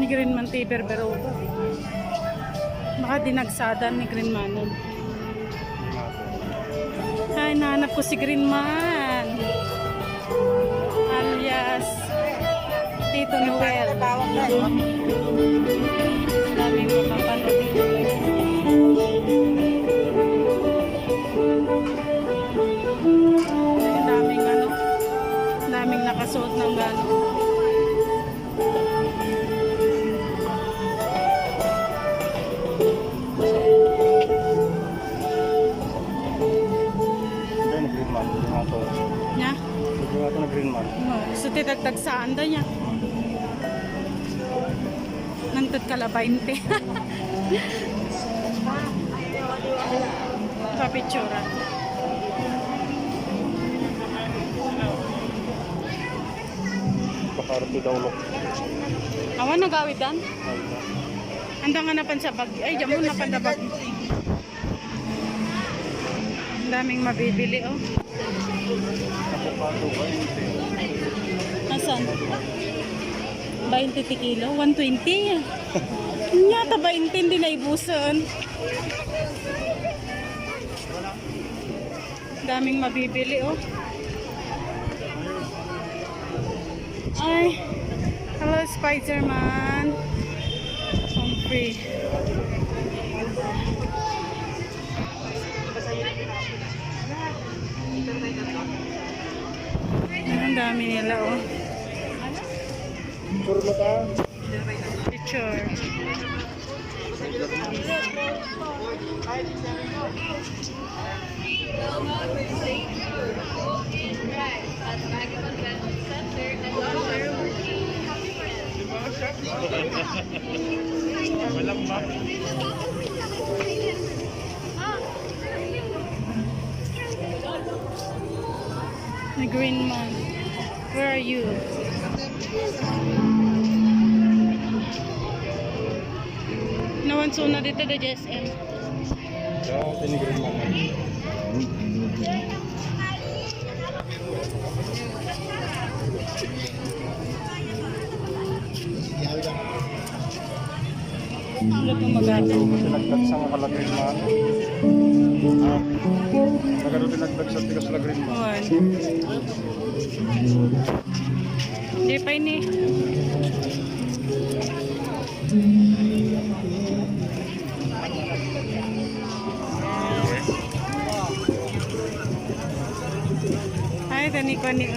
Greenman Tiber pero baka dinagsadan ni Greenman. Ay, nahanap ko si Greenman alias Tito Noel. Daming mapapanood dito. Daming ano, daming nakasuot ng gano'n. Nya? Ito na green man. So titagtag saan daw niya? Nantad ka la 20. Papitsura. Pakarto daw lok. Awan nagawid dan? Andang nga napan sa bag. Ay, diyan mo napan na bag. Ang daming mabibili, oh. Asan? 20 kilo? 120. Nyata 20 hindi na ibusan. Daming mabibili, oh. Ay, hello Spider-Man. Home free. Ang dami nila, oh. Picture. The green man. Where are you? Nawan suna dito the JSM. Ito ni green man. Ano itong maganda? Tinagdagsang akala green man. Nagano tinagdagsang tigas na green man. Hindi pa ini. Ay, tani ko ni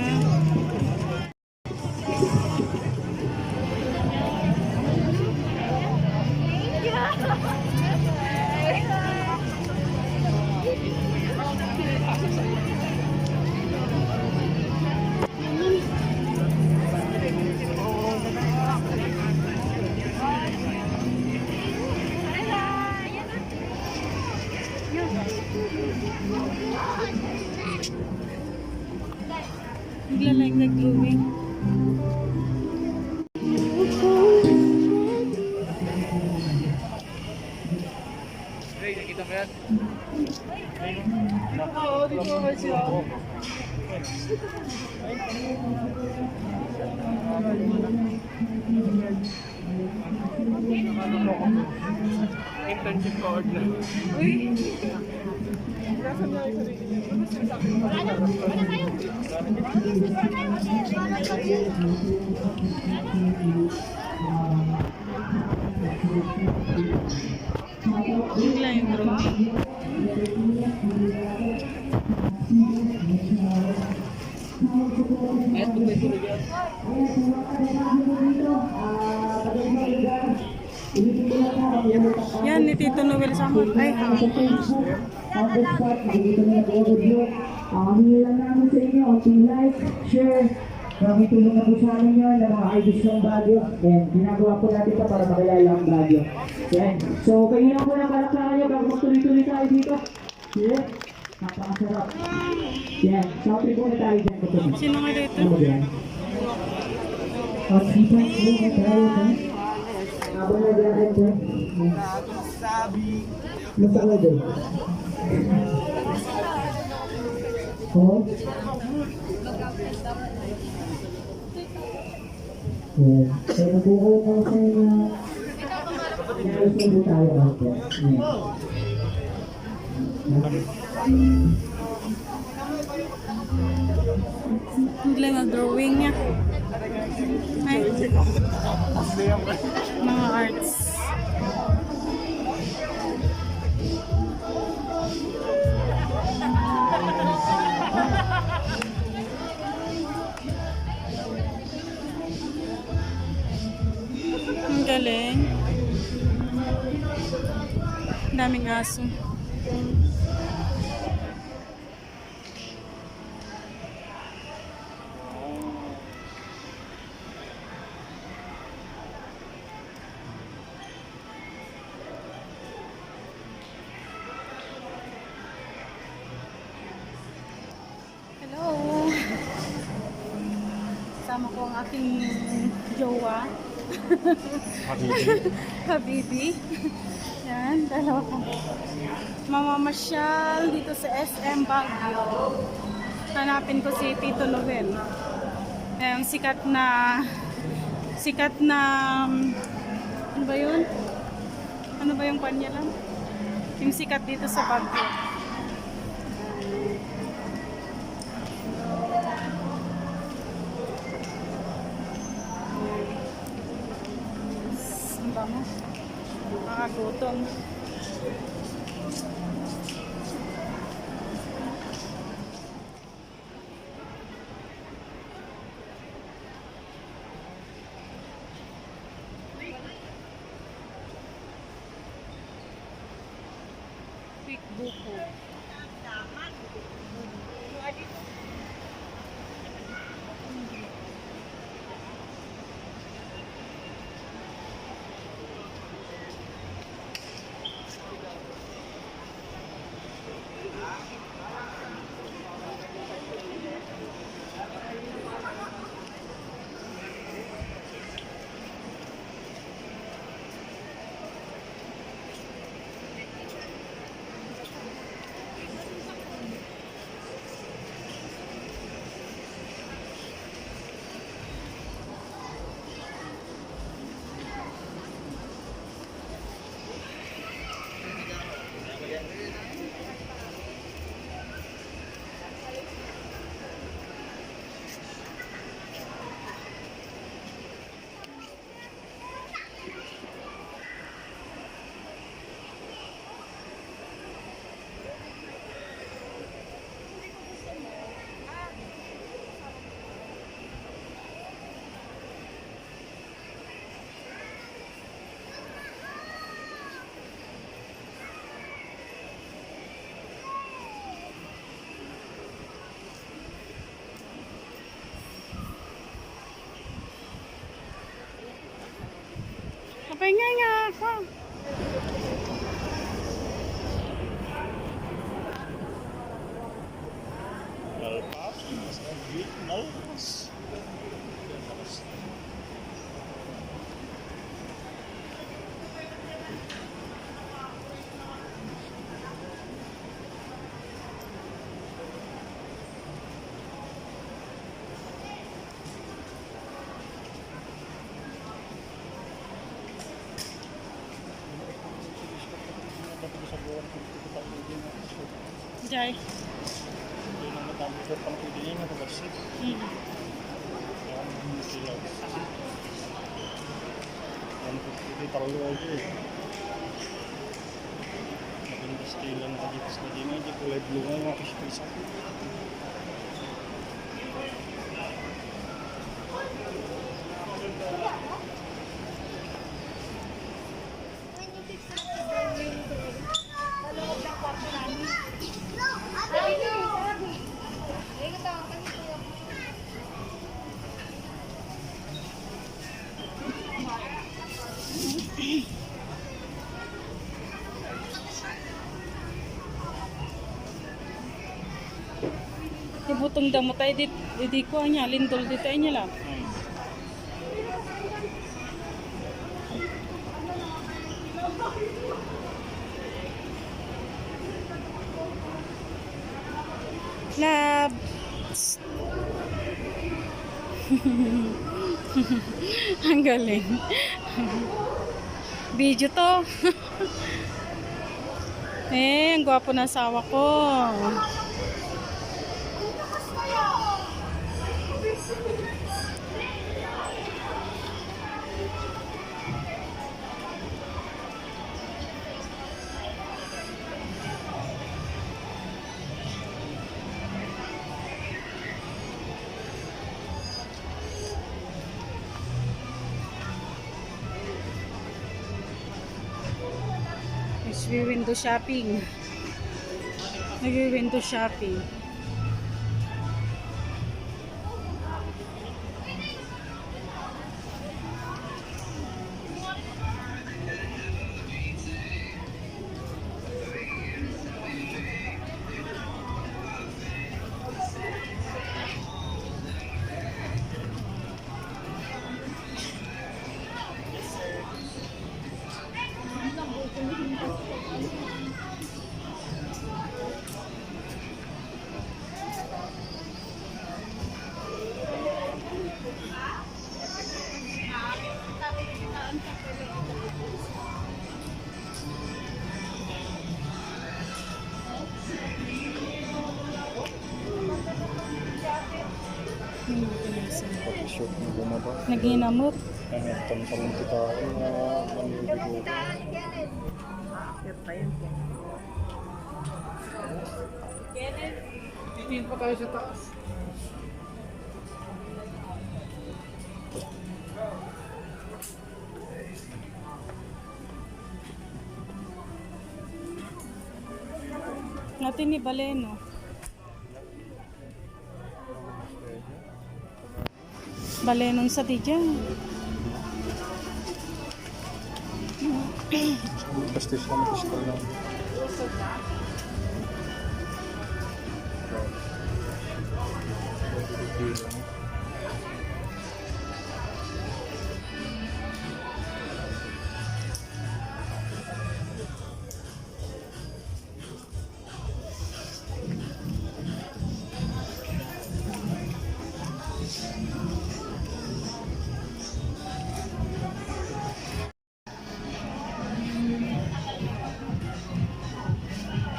Nagla-like nag-drawing. Hey, nakita mo yan? Oo, di ko ba siya? Internship card na. Uy! Bigla yung drawing. Yan ni Tito Noel sama. Ay, lang namin sa inyo, like, share, maraming tulong na po sa amin yun, ng mga IDs ng Baguio. And ginagawa po natin ito para makilala ang Baguio. Yan. So, kayo lang po ng kalaksakan nyo, bago magtuloy-tuloy tayo dito. Yeah. Napakasarap. Yan. Sabi po na tayo dyan. sino nga dito? Ano yan? Dito na tayo dyan. Habang nag-aakit dyan. Masa ka dyan? Oh? Ayan. Kaya po kayo po sa inyo. Nais na po tayo ako. Ang galing ang drawing niya. Ay, mga arts. Ang galing. Ang daming aso. Hello. Kasama ko ang aking jowa. Habibi. Habibi. Yan, dalawa ko. Mamamasyal dito sa SM Baguio. Hanapin ko si Tito Noel. Yung sikat na ano ba yun? Ano ba yung kanya lang? Yung sikat dito sa Baguio. Ang bango. Nakakagutom. Quick buko. Pahinga nga ako. Jai. Ibutong damo tayo di ko nya lindol dito ay niya lang. Love. Ang galing. Video to. Ang gwapo ng asawa ko. Nag-window shopping. Nag-window shopping. Shoot na bumaba. Naghinamot. Kaya tanong kita na maniligo. Titingin pa tayo sa taas. Natin ni Baleno. Balenon sa tiyan. Basta siya mag-gusto lang.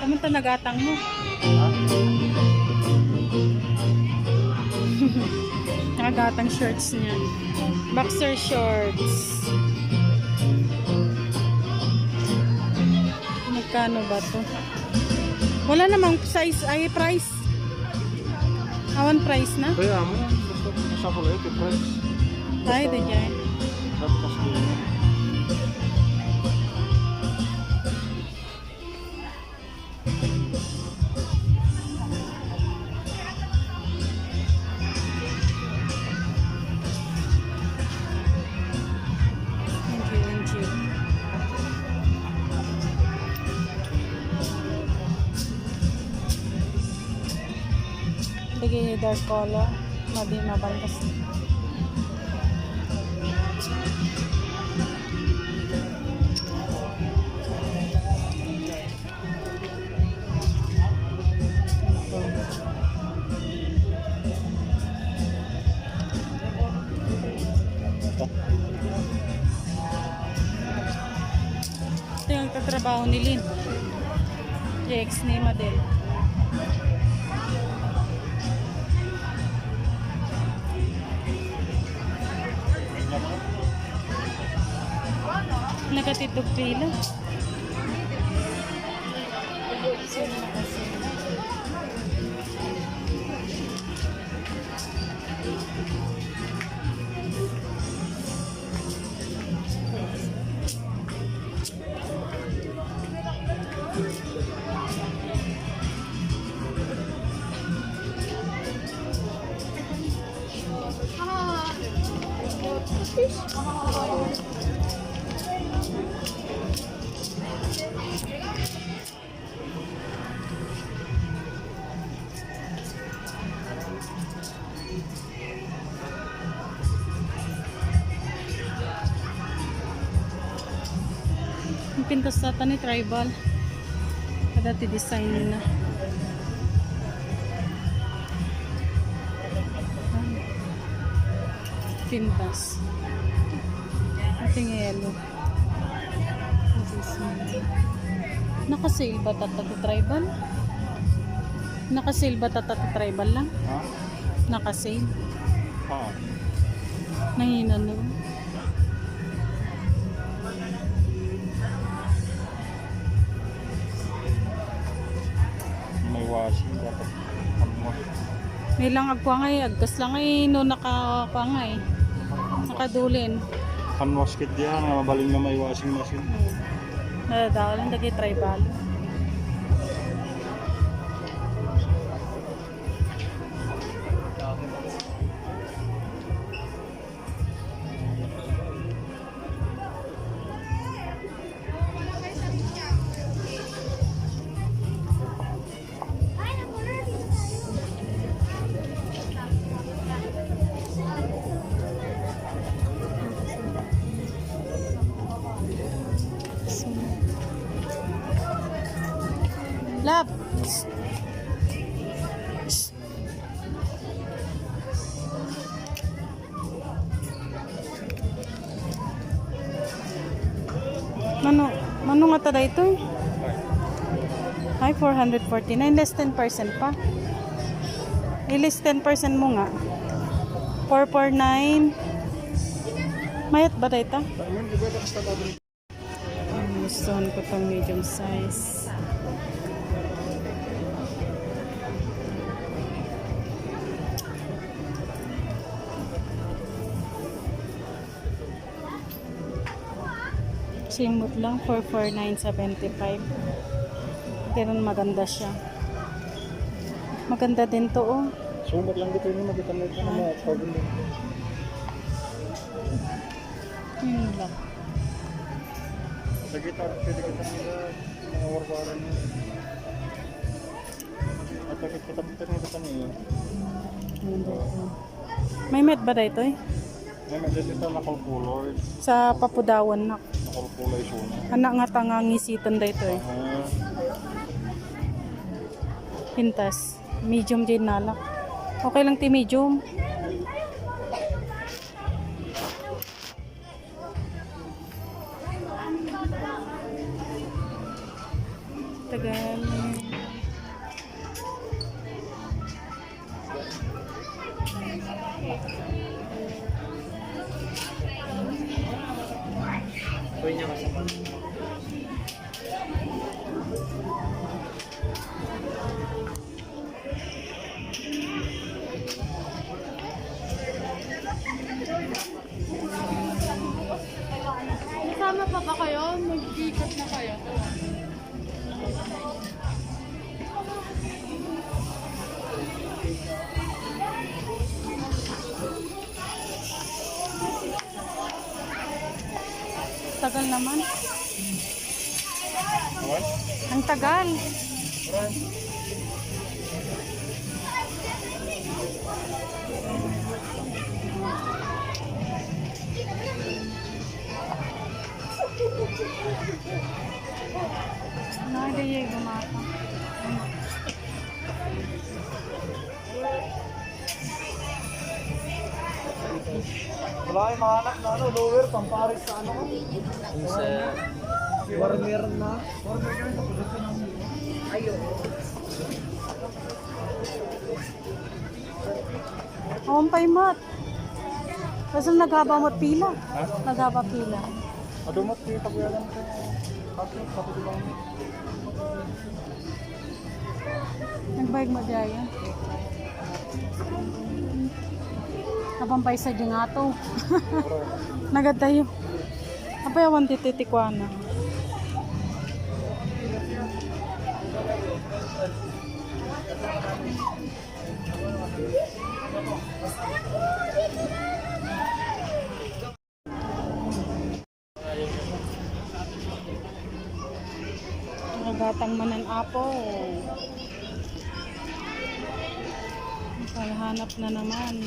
Kamu to nagatang mo? Nagatang shorts niya. Boxer shorts. Magkano ba to? Wala namang size ay price. Awan price na? Kaya mo, basta nasa ko lang ito, price. Tayo din dyan. Tapos yun. Thank you. Lagi dark color. Madi mabalkas. Ito yung katrabaho ni Lynn. JX ni Madel. Nakatitog pila. Sino na kasi? Yung pintas nata ni tribal. Kada ti-design na. Pintas. Ating yelo. Naka-sale ba Tatato Tribal? Naka-sale ba Tatato Tribal lang? Ha? Naka-sale. Ha? Nanginan na. May washing dapat. May lang agwa nga agkas lang no nakakwa nga nakadulin. Canvas kit diyan, mabaling na may washing machine. Nadadaw lang dagi tribal. Lab. Mano nga tada ito eh? Ay, 449. Less 10% pa. Less 10% mo nga. 449. Mayat ba ito? Gustuhan ko itong medium size. Simot lang, 449.75. Pero maganda siya. Maganda din to oh. Sumot lang dito yung magitan nito na mga pagod. Yun lang. Sa gitar, pwede kita nila mga warwaran niya. At kita nito niya. May met ba dito eh? May medyo dito nakalpulor. Sa papudawan na. Nakalpulay suna. Anak nga tangangisitan dito eh. Pintas. Medium din nalak. Okay lang ti medium. Tagal. Kasama pa ba kayo? Mag-ikot na kayo. Tagal naman. What? Ang tagal. Nakagaya gumata. Wala kayong mga anak na ano, lower, pamparis sa ano ko. Sa warmer na. Warmer kami sa production ng ayo. Awampay mat. Kasi naghaba mo pila. Ha? Naghaba pila. Adumot yung pagyalan ko. Kapit lang. Nagbayag mo daya. Napampay sa dingato. Nagad tayo. Apay awan tititikwana. Nagatang manan apo. Palhanap na naman.